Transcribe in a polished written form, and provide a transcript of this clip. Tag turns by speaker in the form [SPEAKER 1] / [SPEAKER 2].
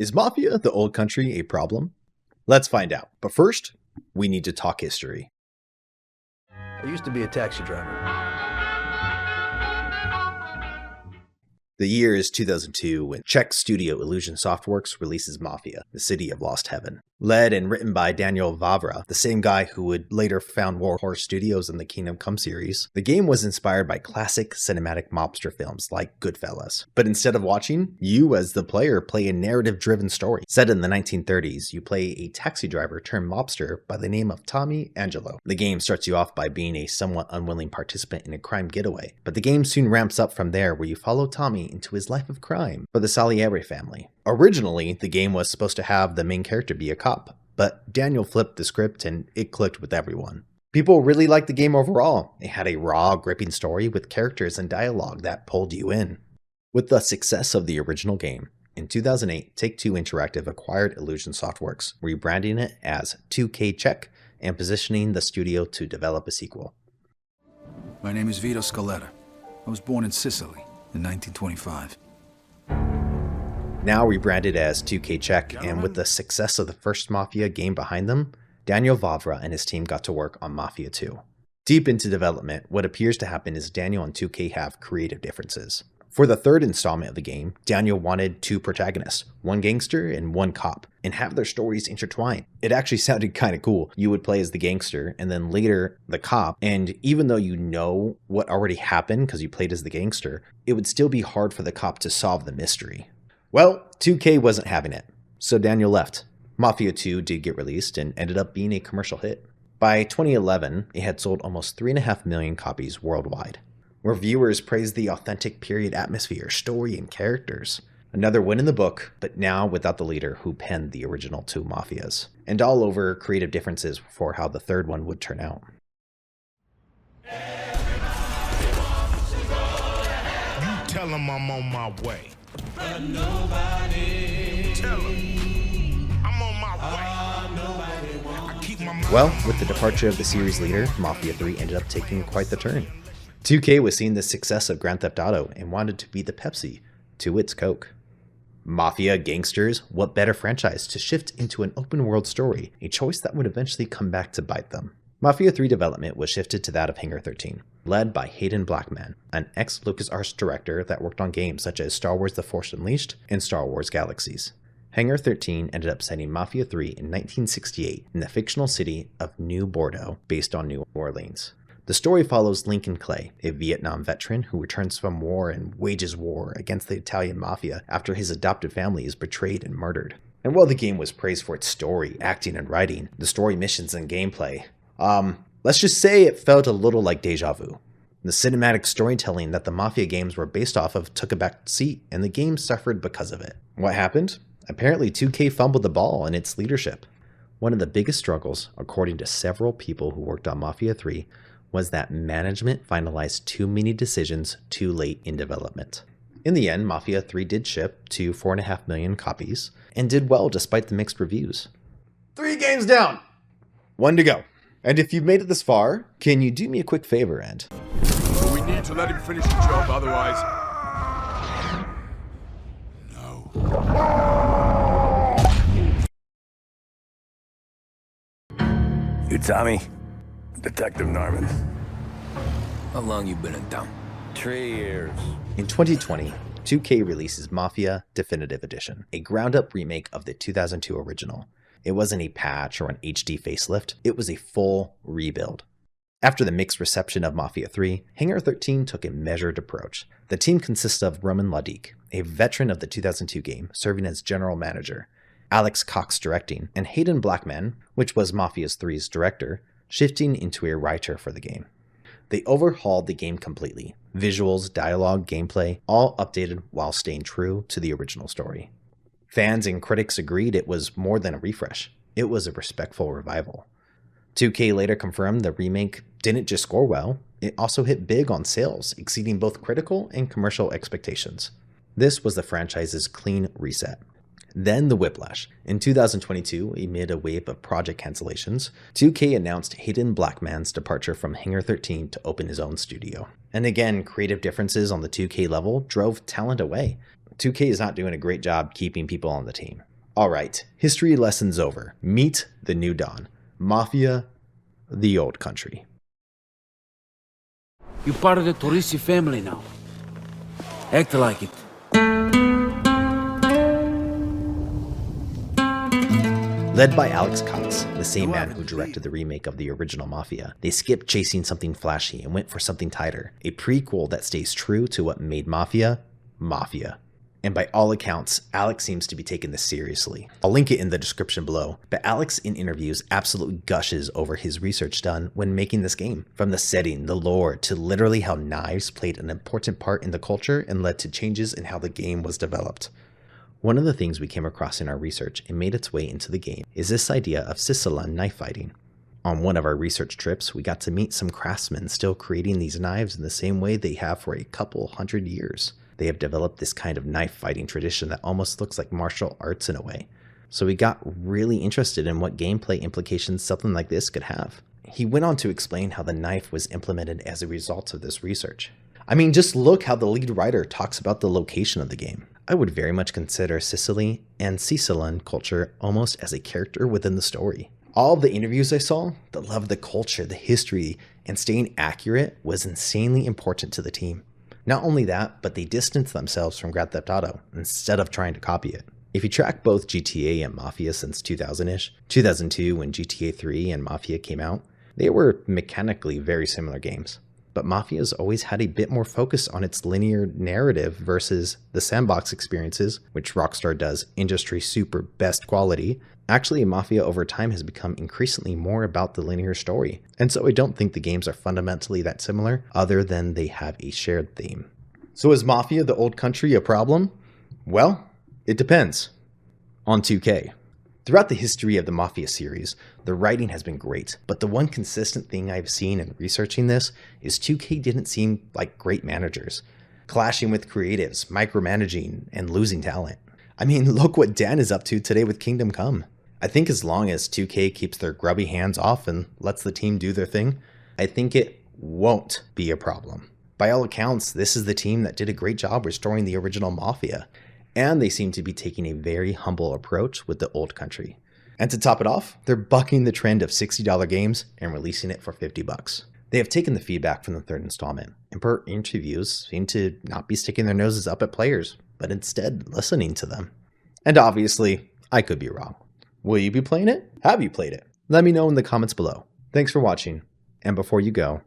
[SPEAKER 1] Is Mafia the old country a problem? Let's find out. But first, we need to talk history.
[SPEAKER 2] I used to be a taxi driver.
[SPEAKER 1] The year is 2002 when Czech studio Illusion Softworks releases Mafia, the City of Lost Heaven. Led and written by Daniel Vávra, the same guy who would later found War Horse Studios in the Kingdom Come series, the game was inspired by classic cinematic mobster films like Goodfellas. But instead of watching, you as the player play a narrative-driven story. Set in the 1930s, you play a taxi driver turned mobster by the name of Tommy Angelo. The game starts you off by being a somewhat unwilling participant in a crime getaway, but the game soon ramps up from there where you follow Tommy into his life of crime for the Salieri family. Originally, the game was supposed to have the main character be a cop, but Daniel flipped the script and it clicked with everyone. People really liked the game overall. It had a raw, gripping story with characters and dialogue that pulled you in. With the success of the original game, in 2008, Take-Two Interactive acquired Illusion Softworks, rebranding it as 2K Czech and positioning the studio to develop a sequel.
[SPEAKER 3] My name is Vito Scaletta. I was born in Sicily in 1925.
[SPEAKER 1] Now rebranded as 2K Czech, and with the success of the first Mafia game behind them, Daniel Vávra and his team got to work on Mafia II. Deep into development, what appears to happen is Daniel and 2K have creative differences. For the third installment of the game, Daniel wanted two protagonists, one gangster and one cop, and have their stories intertwined. It actually sounded kind of cool. You would play as the gangster and then later the cop, and even though you know what already happened because you played as the gangster, it would still be hard for the cop to solve the mystery. Well, 2K wasn't having it, so Daniel left. Mafia 2 did get released and ended up being a commercial hit. By 2011, it had sold almost 3.5 million copies worldwide. Reviewers praised the authentic period atmosphere, story, and characters. Another win in the book, but now without the leader who penned the original two Mafias. And all over creative differences for how the third one would turn out.
[SPEAKER 4] You tell him I'm on my way.
[SPEAKER 5] But nobody.
[SPEAKER 4] Tell him I'm on my way. I keep my mind.
[SPEAKER 1] Well, with the departure of the series leader, Mafia 3 ended up taking quite the turn. 2K was seeing the success of Grand Theft Auto and wanted to be the Pepsi to its Coke. Mafia, gangsters, what better franchise to shift into an open world story, a choice that would eventually come back to bite them. Mafia 3 development was shifted to that of Hangar 13, led by Hayden Blackman, an ex-LucasArts director that worked on games such as Star Wars The Force Unleashed and Star Wars Galaxies. Hangar 13 ended up setting Mafia 3 in 1968 in the fictional city of New Bordeaux, based on New Orleans. The story follows Lincoln Clay, a Vietnam veteran who returns from war and wages war against the Italian Mafia after his adopted family is betrayed and murdered. And while the game was praised for its story, acting, and writing, the story missions and gameplay, let's just say it felt a little like deja vu. The cinematic storytelling that the Mafia games were based off of took a back seat, and the game suffered because of it. What happened? Apparently 2K fumbled the ball in its leadership. One of the biggest struggles, according to several people who worked on Mafia 3, was that management finalized too many decisions too late in development. In the end, Mafia 3 did ship to 4.5 million copies, and did well despite the mixed reviews. 3 games down! 1 to go. And if you've made it this far, can you do me a quick favor and...
[SPEAKER 6] We need to let him finish the job, otherwise... No.
[SPEAKER 7] You Tommy? Detective Norman.
[SPEAKER 3] How long you been in town?
[SPEAKER 7] 3 years.
[SPEAKER 1] In 2020, 2K releases Mafia Definitive Edition, a ground-up remake of the 2002 original. It wasn't a patch or an HD facelift, it was a full rebuild. After the mixed reception of Mafia 3, Hangar 13 took a measured approach. The team consists of Roman Ladic, a veteran of the 2002 game, serving as general manager, Alex Cox directing, and Hayden Blackman, which was Mafia 3's director, shifting into a writer for the game. They overhauled the game completely. Visuals, dialogue, gameplay, all updated while staying true to the original story. Fans and critics agreed it was more than a refresh. It was a respectful revival. 2K later confirmed the remake didn't just score well, it also hit big on sales, exceeding both critical and commercial expectations. This was the franchise's clean reset. Then the whiplash. In 2022, amid a wave of project cancellations, 2K announced Hayden Blackman's departure from Hangar 13 to open his own studio. And again, creative differences on the 2K level drove talent away. 2K is not doing a great job keeping people on the team. Alright, history lessons over. Meet the new dawn. Mafia, the old country.
[SPEAKER 5] You're part of the Torrisi family now. Act like it.
[SPEAKER 1] Led by Alex Cox, the same man who directed the remake of the original Mafia, they skipped chasing something flashy and went for something tighter, a prequel that stays true to what made Mafia, Mafia. And by all accounts, Alex seems to be taking this seriously. I'll link it in the description below, but Alex in interviews absolutely gushes over his research done when making this game. From the setting, the lore, to literally how knives played an important part in the culture and led to changes in how the game was developed. One of the things we came across in our research and made its way into the game is this idea of Sicily knife fighting. On one of our research trips, we got to meet some craftsmen still creating these knives in the same way they have for a couple hundred years. They have developed this kind of knife fighting tradition that almost looks like martial arts in a way. So we got really interested in what gameplay implications something like this could have. He went on to explain how the knife was implemented as a result of this research. I mean, just look how the lead writer talks about the location of the game. I would very much consider Sicily and Sicilian culture almost as a character within the story. All of the interviews I saw, the love of the culture, the history, and staying accurate was insanely important to the team. Not only that, but they distanced themselves from Grand Theft Auto instead of trying to copy it. If you track both GTA and Mafia since 2000-ish, 2002 when GTA 3 and Mafia came out, they were mechanically very similar games. But Mafia's always had a bit more focus on its linear narrative versus the sandbox experiences, which Rockstar does industry super best quality. Actually, Mafia over time has become increasingly more about the linear story, and so I don't think the games are fundamentally that similar, other than they have a shared theme. So is Mafia the old country a problem? Well, it depends. On 2K. Throughout the history of the Mafia series, the writing has been great, but the one consistent thing I've seen in researching this is 2K didn't seem like great managers, clashing with creatives, micromanaging, and losing talent. I mean, look what Dan is up to today with Kingdom Come. I think as long as 2K keeps their grubby hands off and lets the team do their thing, I think it won't be a problem. By all accounts, this is the team that did a great job restoring the original Mafia, and they seem to be taking a very humble approach with the old country. And to top it off, they're bucking the trend of $60 games and releasing it for $50. They have taken the feedback from the third installment, and per interviews seem to not be sticking their noses up at players, but instead listening to them. And obviously, I could be wrong. Will you be playing it? Have you played it? Let me know in the comments below. Thanks for watching, and before you go,